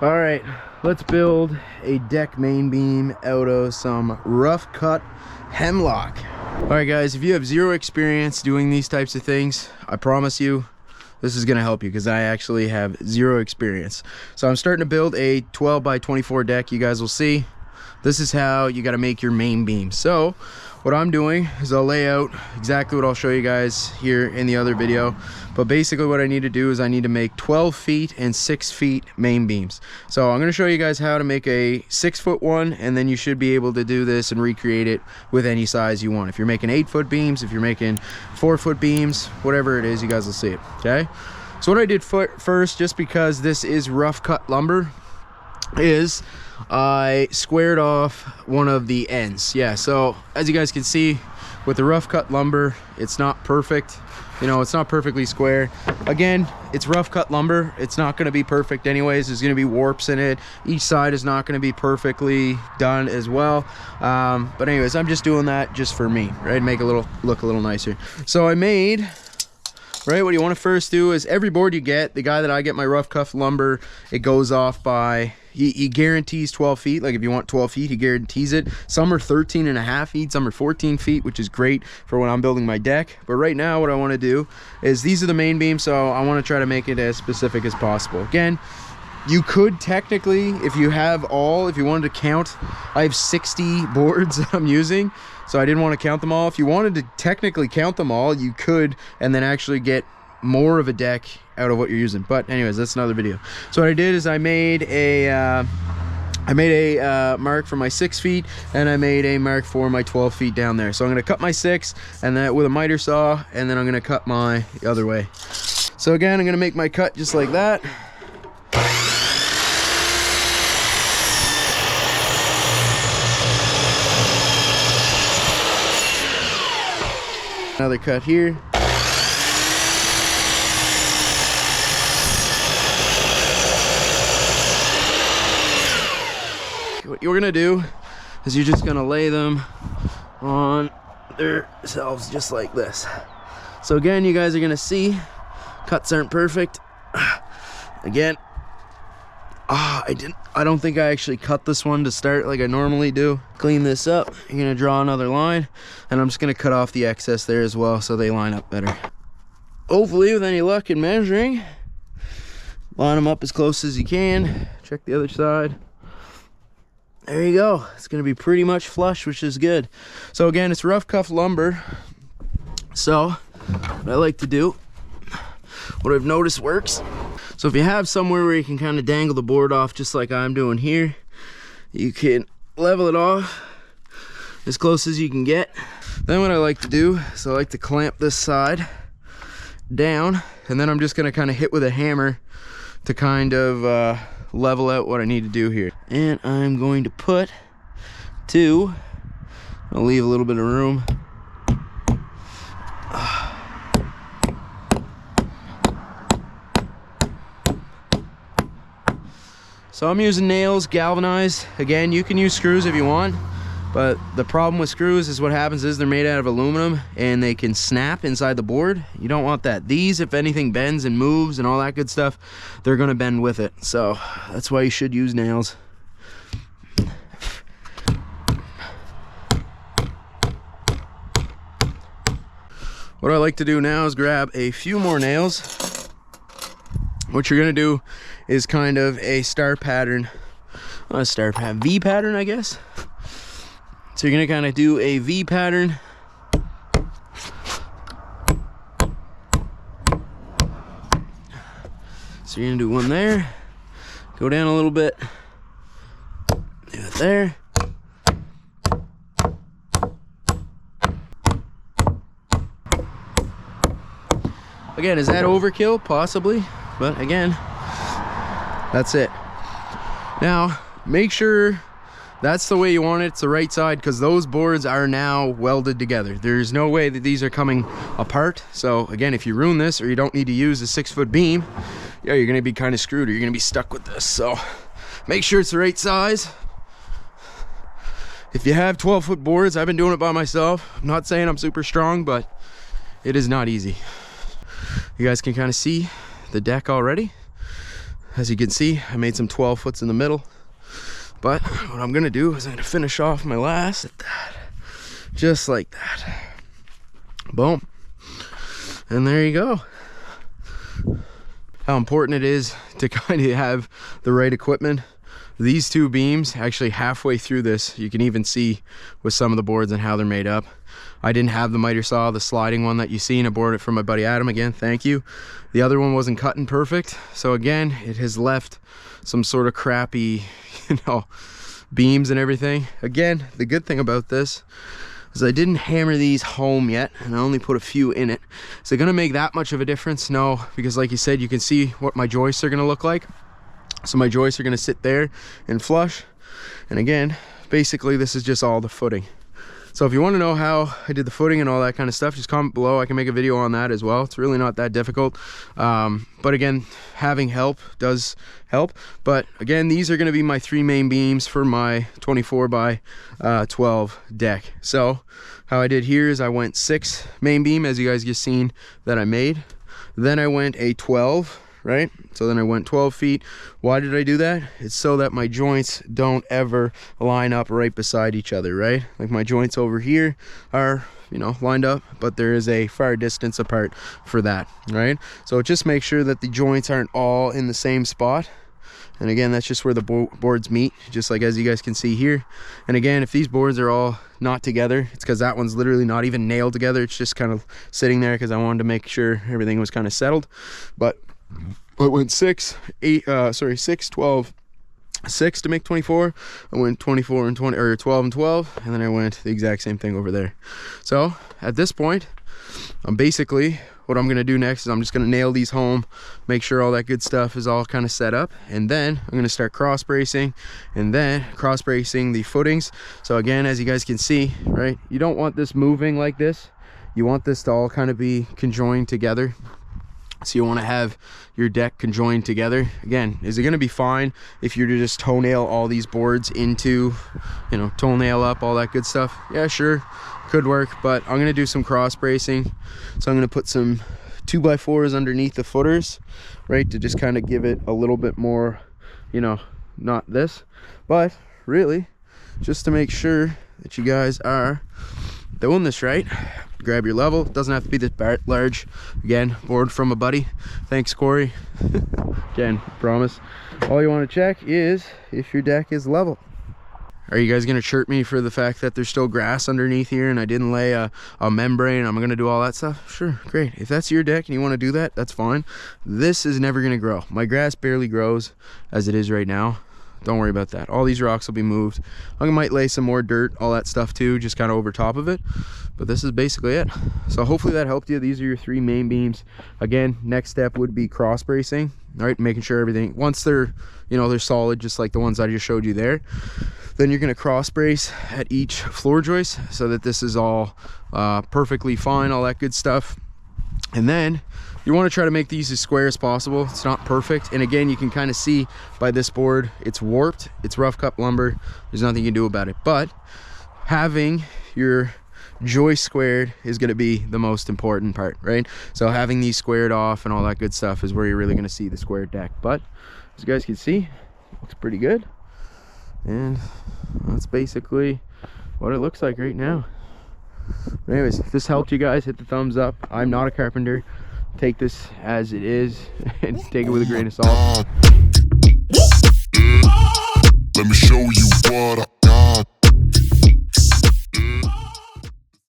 All right, let's build a deck main beam out of some rough cut hemlock. All right guys, if you have zero experience doing these types of things, I promise you this is gonna help you, because I actually have zero experience. So I'm starting to build a 12 by 24 deck. You guys will see this is how you got to make your main beam. So what I'm doing is I'll lay out exactly what I'll show you guys here in the other video, but basically what I need to do is I need to make 12 feet and 6 feet main beams. So I'm going to show you guys how to make a 6-foot one, and then you should be able to do this and recreate it with any size you want. If you're making 8-foot beams, if you're making 4-foot beams, whatever it is, you guys will see it. Okay, so what I did first, just because this is rough cut lumber, is I squared off one of the ends. Yeah, so as you guys can see with the rough cut lumber, it's not perfect, you know, it's not perfectly square. Again, it's rough cut lumber, it's not going to be perfect anyways. There's going to be warps in it. Each side is not going to be perfectly done as well, but anyways, I'm just doing that just for me, right? Make it look a little nicer. So I made, right, what you want to first do is every board you get, the guy that I get my rough cut lumber, it goes off by, he guarantees 12 feet. Like if you want 12 feet, he guarantees it. Some are 13.5 feet, some are 14 feet, which is great for when I'm building my deck. But right now what I want to do is, these are the main beams, so I want to try to make it as specific as possible. Again, you could technically, if you wanted to count, I have 60 boards that I'm using, so I didn't want to count them all. If you wanted to technically count them all, you could, and then actually get more of a deck out of what you're using. But anyways, that's another video. So what I did is I made a mark for my 6 feet, and I made a mark for my 12 feet down there. So I'm going to cut my 6, and then with a miter saw, and then I'm going to cut my the other way. So again, I'm going to make my cut just like that. Another cut here. What you're gonna do is you're just gonna lay them on themselves just like this. So again, you guys are gonna see cuts aren't perfect. Again, I don't think I actually cut this one to start like I normally do. Clean this up, you're gonna draw another line, and I'm just gonna cut off the excess there as well so they line up better. Hopefully with any luck in measuring, line them up as close as you can. Check the other side. There you go. It's going to be pretty much flush, which is good. So again, it's rough cut lumber. So what I like to do, what I've noticed works, so if you have somewhere where you can kind of dangle the board off just like I'm doing here, you can level it off as close as you can get. Then what I like to do is I like to clamp this side down, and then I'm just going to kind of hit with a hammer to kind of level out what I need to do here. And I'm going to put two, I'll leave a little bit of room. So I'm using nails, galvanized. Again, you can use screws if you want, but the problem with screws is what happens is they're made out of aluminum and they can snap inside the board. You don't want that. These, if anything bends and moves and all that good stuff, they're gonna bend with it. So that's why you should use nails. What I like to do now is grab a few more nails. What you're gonna do is kind of a star pattern, V pattern, I guess. So you're gonna kind of do a V pattern. So you're gonna do one there, go down a little bit, do it there. Again, is that overkill? Possibly, but again, that's it. Now, make sure that's the way you want it. It's the right side, because those boards are now welded together. There's no way that these are coming apart. So again, if you ruin this or you don't need to use a 6-foot beam, yeah, you're gonna be kind of screwed, or you're gonna be stuck with this. So make sure it's the right size. If you have 12-foot boards, I've been doing it by myself. I'm not saying I'm super strong, but it is not easy. You guys can kind of see the deck already. As you can see, I made some 12 foots in the middle. But what I'm gonna do is I'm gonna finish off my last at that. Just like that. Boom. And there you go. How important it is to kind of have the right equipment. These two beams, actually halfway through this, you can even see with some of the boards and how they're made up. I didn't have the miter saw, the sliding one that you see, and I borrowed it from my buddy Adam. Again, thank you. The other one wasn't cutting perfect, so again, it has left some sort of crappy, you know, beams and everything. Again, the good thing about this is I didn't hammer these home yet, and I only put a few in it. Is it gonna make that much of a difference? No, because like you said, you can see what my joists are gonna look like. So my joists are gonna sit there and flush. And again, basically this is just all the footing. So if you want to know how I did the footing and all that kind of stuff, just comment below. I can make a video on that as well. It's really not that difficult. But again, having help does help. But again, these are going to be my 3 main beams for my 24 by 12 deck. So how I did here is I went 6 main beam, as you guys just seen that I made. Then I went a 12. Right? So then I went 12 feet. Why did I do that? It's so that my joints don't ever line up right beside each other, right? Like my joints over here are, you know, lined up, but there is a far distance apart for that, right? So just make sure that the joints aren't all in the same spot. And again, that's just where the boards meet, just like as you guys can see here. And again, if these boards are all not together, it's because that one's literally not even nailed together. It's just kind of sitting there because I wanted to make sure everything was kind of settled. But I went 6, 12, 6 to make 24. I went 24 and 20, or 12 and 12, and then I went the exact same thing over there. So at this point, I'm basically, what I'm gonna do next is I'm just gonna nail these home, make sure all that good stuff is all kind of set up, and then I'm gonna start cross bracing, and then cross bracing the footings. So again, as you guys can see, right, you don't want this moving like this. You want this to all kind of be conjoined together. So you want to have your deck conjoined together. Again, is it going to be fine if you're to just toenail all these boards into, you know, toenail up, all that good stuff? Yeah, sure, could work, but I'm going to do some cross bracing. So I'm going to put some 2x4s underneath the footers, right, to just kind of give it a little bit more, you know, not this, but really just to make sure that you guys are doing this right. Grab your level. It doesn't have to be this large. Again, board from a buddy. Thanks, Corey. Again, promise. All you want to check is if your deck is level. Are you guys gonna chirp me for the fact that there's still grass underneath here and I didn't lay a membrane? I'm gonna do all that stuff? Sure, great. If that's your deck and you want to do that, that's fine. This is never gonna grow. My grass barely grows as it is right now. Don't worry about that. All these rocks will be moved. I might lay some more dirt, all that stuff too, just kind of over top of it. But this is basically it. So hopefully that helped you. These are your 3 main beams. Again, next step would be cross bracing. All right, making sure everything, once they're, you know, they're solid, just like the ones I just showed you there, then you're gonna cross brace at each floor joist so that this is all perfectly fine, all that good stuff. And then you want to try to make these as square as possible. It's not perfect, and again, you can kind of see by this board, it's warped, it's rough cut lumber, there's nothing you can do about it. But having your joist squared is going to be the most important part, right? So having these squared off and all that good stuff is where you're really going to see the square deck. But as you guys can see, it looks pretty good, and that's basically what it looks like right now. But anyways, if this helped you guys, hit the thumbs up. I'm not a carpenter. Take this as it is and take it with a grain of salt. Let me show you.